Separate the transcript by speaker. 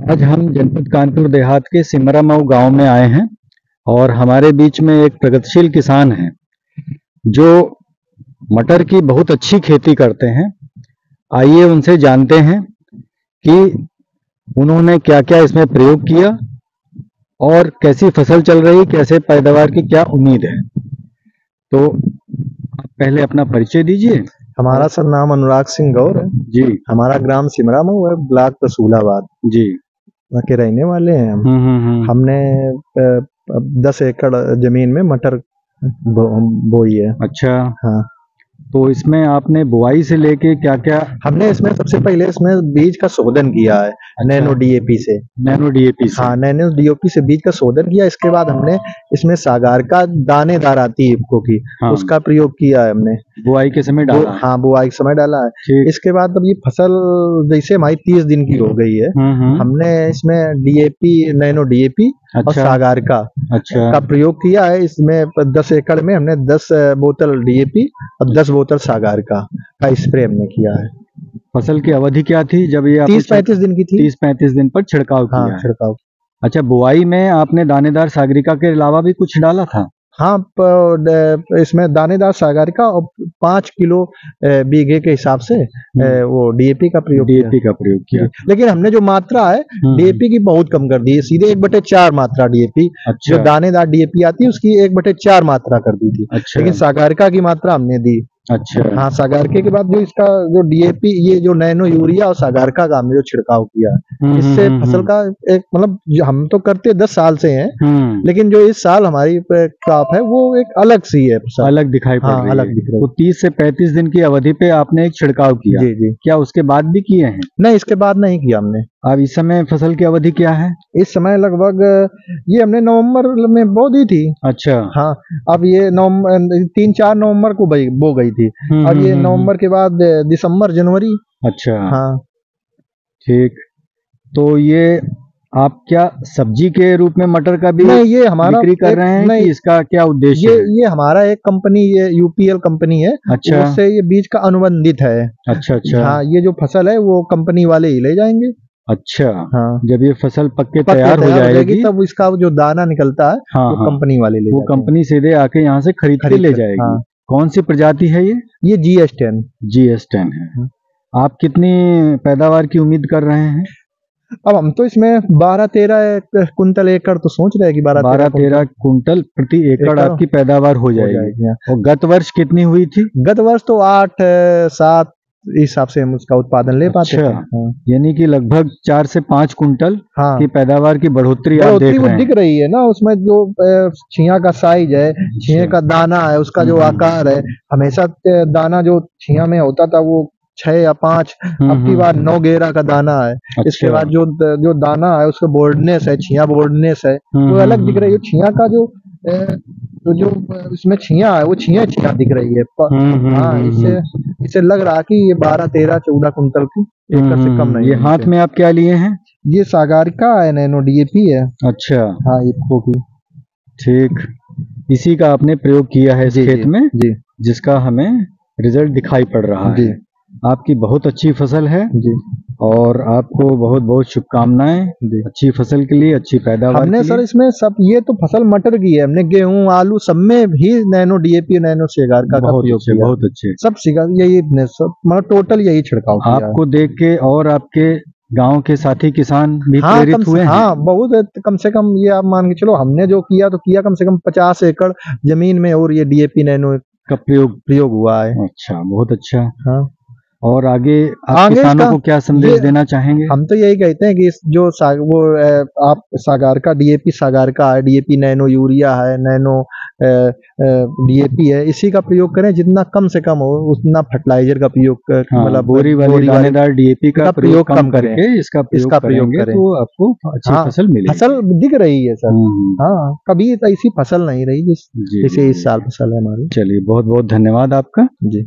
Speaker 1: आज हम जनपद कानपुर देहात के सिमरा मऊ गांव में आए हैं और हमारे बीच में एक प्रगतिशील किसान हैं जो मटर की बहुत अच्छी खेती करते हैं। आइए उनसे जानते हैं कि उन्होंने क्या क्या इसमें प्रयोग किया और कैसी फसल चल रही, कैसे पैदावार की क्या उम्मीद है। तो आप पहले अपना परिचय दीजिए।
Speaker 2: हमारा सर नाम अनुराग सिंह गौर है
Speaker 1: जी।
Speaker 2: हमारा ग्राम सिमरा मऊ है, ब्लॉक रसूलाबाद
Speaker 1: जी।
Speaker 2: वहाँ के रहने वाले हैं हम। हमने 10 एकड़ जमीन में मटर बोई है।
Speaker 1: अच्छा।
Speaker 2: हाँ,
Speaker 1: तो इसमें आपने बुआई से लेके क्या क्या?
Speaker 2: हमने इसमें सबसे पहले इसमें बीज का शोधन किया है।
Speaker 1: अच्छा।
Speaker 2: नैनो डीएपी से।
Speaker 1: नैनो डीएपी से?
Speaker 2: हाँ, नैनो डीएपी से बीज का शोधन किया। इसके बाद हमने इसमें सागार का दानेदार आती है इफको की,
Speaker 1: हाँ।
Speaker 2: उसका प्रयोग किया है हमने।
Speaker 1: बुआई के समय डाला?
Speaker 2: हाँ, बुआई के समय डाला है। इसके बाद अब ये फसल जैसे हमारी 30 दिन की हो गई है, हमने इसमें डीएपी, नैनो डीएपी और सागार का प्रयोग किया है। इसमें 10 एकड़ में हमने 10 बोतल डीएपी और 10 बोतल सागार का स्प्रे हमने किया है।
Speaker 1: फसल की अवधि क्या थी जब ये?
Speaker 2: 30-35 दिन की थी।
Speaker 1: 30-35 दिन पर छिड़काव किया?
Speaker 2: हाँ, छिड़काव।
Speaker 1: अच्छा, बुआई में आपने दानेदार सागरिका के अलावा भी कुछ डाला था?
Speaker 2: हाँ, इसमें दानेदार सागरिका और 5 किलो बीघे के हिसाब से वो डीएपी का प्रयोग किया। लेकिन हमने जो मात्रा है डीएपी की बहुत कम कर दी है, सीधे 1/4 मात्रा डीएपी। अच्छा। जो दानेदार डीएपी आती है उसकी 1/4 मात्रा कर दी थी। अच्छा। लेकिन सागरिका की मात्रा हमने दी। अच्छा। हाँ, सागारके के बाद जो इसका जो डीएपी, ये जो नैनो यूरिया और सागारका का हमने जो छिड़काव किया, इससे फसल का एक मतलब हम तो करते 10 साल से हैं, लेकिन जो इस साल हमारी क्रॉप है वो एक अलग सी है,
Speaker 1: अलग दिखाई पड़ रही है।
Speaker 2: अलग दिख रही है।
Speaker 1: तो 30 से 35 दिन की अवधि पे आपने एक छिड़काव किया?
Speaker 2: जी जी।
Speaker 1: क्या उसके बाद भी किए हैं?
Speaker 2: नहीं, इसके बाद नहीं किया हमने।
Speaker 1: अब इस समय फसल की अवधि क्या है?
Speaker 2: इस समय लगभग ये हमने नवंबर में बो दी थी। अच्छा। हाँ, अब ये 3-4 नवंबर को बो गई थी। अब ये नवंबर के बाद दिसंबर, जनवरी। अच्छा। हाँ,
Speaker 1: ठीक। तो ये आप क्या सब्जी के रूप में मटर का भी
Speaker 2: नहीं, ये हमारा
Speaker 1: बिक्री कर रहे हैं? नहीं, कि इसका क्या उद्देश्य है?
Speaker 2: ये हमारा एक कंपनी, ये यूपीएल कंपनी है। अच्छा। उससे ये बीज का अनुबंधित है। अच्छा अच्छा। हाँ, ये जो फसल है वो कंपनी वाले ही ले जाएंगे। अच्छा। हाँ, जब ये फसल पक्के तैयार हो जाएगी तब इसका जो दाना निकलता है वो कंपनी वाले ले जाएंगे।
Speaker 1: वो कंपनी सीधे आके यहाँ से खरीद के ले जाएगी। हाँ। कौन सी प्रजाति है ये?
Speaker 2: ये GS10।
Speaker 1: GS10 है। आप कितनी पैदावार की उम्मीद कर रहे हैं?
Speaker 2: अब हम तो इसमें 12-13 कुंटल एकड़ तो सोच रहे हैं कि
Speaker 1: 12-13 कुंटल प्रति एकड़ आपकी पैदावार हो जाएगी। और गत वर्ष कितनी हुई थी?
Speaker 2: गत वर्ष तो 8-7 हिसाब से हम उसका उत्पादन ले पाते थे। हाँ।
Speaker 1: यानी कि लगभग 4 से 5 कुंटल की पैदावार की बढ़ोतरी आप देख रहे हैं।
Speaker 2: दिख रही है ना, उसमें जो छिया का साइज है, छिया का दाना है, उसका जो आकार है, हमेशा दाना जो छिया में होता था वो 6 या 5, अब की बार 9 घेरा का दाना है। अच्छा। इसके बाद जो दाना है उसका बोर्डनेस है, छिया बोर्डनेस है, वो अलग दिख रही है। छिया का जो इसमें छिया है वो छिया दिख रही है। हाँ, इससे लग रहा कि ये 12-13-14 कुंटल की एकड़ से कम नहीं।
Speaker 1: ये हाथ में आप क्या लिए हैं?
Speaker 2: ये सागारिका है, नैनो डीएपी है।
Speaker 1: अच्छा।
Speaker 2: हाँ, इफको की।
Speaker 1: ठीक, इसी का आपने प्रयोग किया है इस खेत में जी, जिसका हमें रिजल्ट दिखाई पड़ रहा है। आपकी बहुत अच्छी फसल है जी, और आपको बहुत बहुत शुभकामनाएं अच्छी फसल के लिए, अच्छी पैदावार
Speaker 2: हमने सर इसमें सब, ये तो फसल मटर की है, हमने गेहूं, आलू सब में भी नैनो डीएपी, नैनो सागारका का प्रयोग किया। बहुत अच्छे, सब यही मतलब टोटल यही छिड़काव किया।
Speaker 1: आपको देख के और आपके गांव के साथी किसान भी प्रेरित हुए हैं?
Speaker 2: हाँ, बहुत, कम से कम ये आप मान के चलो, हमने जो किया तो किया कम से कम 50 एकड़ जमीन में, और ये डीएपी नैनो का प्रयोग हुआ है।
Speaker 1: अच्छा, बहुत अच्छा।
Speaker 2: हाँ,
Speaker 1: और आगे आप किसानों को क्या संदेश देना चाहेंगे?
Speaker 2: हम तो यही कहते हैं कि जो आप सागारका डीएपी, सागारका है, डीएपी नैनो यूरिया है, नैनो डीएपी है, इसी का प्रयोग करें। जितना कम से कम हो उतना फर्टिलाइजर का प्रयोग, मतलब
Speaker 1: बोरी वाली दानेदार डीएपी का प्रयोग कम करें, इसका प्रयोग करें तो आपको अच्छी फसल मिलेगी।
Speaker 2: फसल दिख रही है सर। हाँ, कभी ऐसी फसल नहीं रही जैसे इस साल फसल है हमारी।
Speaker 1: चलिए, बहुत बहुत धन्यवाद आपका जी।